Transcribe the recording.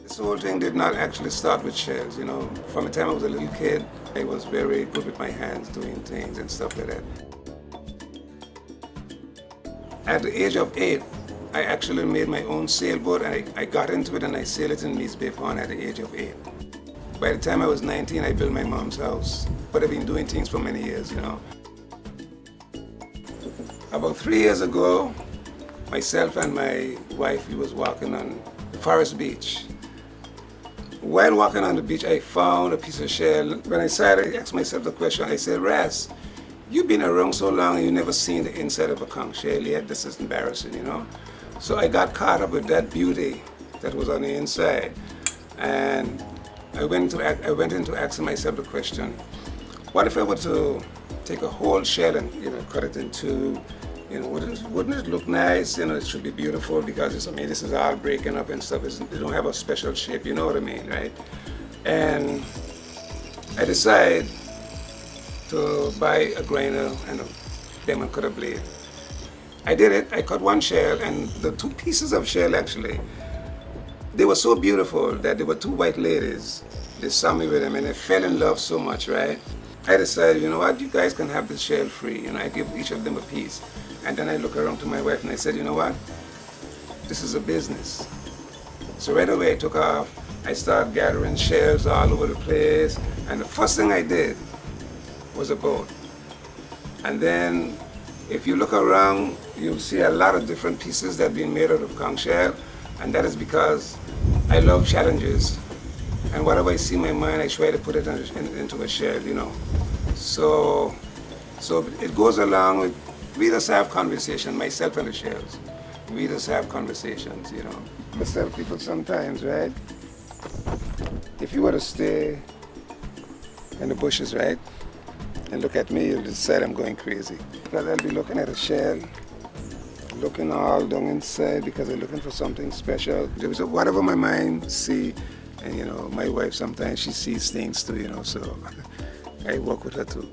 This whole thing did not actually start with shells, you know. From the time I was a little kid, I was very good with my hands doing things and stuff like that. At the age of 8, I actually made my own sailboat, and I got into it and I sailed it in Meads Bay Pond at the age of 8. By the time I was 19, I built my mom's house. But I've been doing things for many years, you know. About 3 years ago, myself and my wife, we was walking on Forest Beach. While walking on the beach, I found a piece of shell. When I saw it, I asked myself the question. I said, Ras, you've been around so long and you've never seen the inside of a conch shell yet. This is embarrassing, you know. So I got caught up with that beauty that was on the inside. And I went into asking myself the question, what if I were to take a whole shell and, you know, cut it in two? You know, wouldn't it look nice? You know, it should be beautiful because it's, I mean, this is all breaking up and stuff. They don't have a special shape, you know what I mean, right? And I decided to buy a grinder and a diamond cutter blade. I did it. I cut one shell, and the two pieces of shell actually, they were so beautiful that there were two white ladies. They saw me with them and they fell in love so much, right? I decided, you know what, you guys can have this shell free. You know, I give each of them a piece. And then I look around to my wife and I said, you know what, this is a business. So right away I took off. I started gathering shells all over the place. And the first thing I did was a boat. And then if you look around, you'll see a lot of different pieces that have been made out of conch shell. And that is because I love challenges. And whatever I see in my mind, I try to put it into a shell, you know. So it goes along with, we just have conversation, myself and the shells. We just have conversations, you know. I tell people sometimes, right? If you were to stay in the bushes, right, and look at me, you'll decide I'm going crazy. Because I'll be looking at a shell, looking all down inside because I'm looking for something special. So whatever my mind see, and you know, my wife sometimes she sees things too, you know, so I work with her too.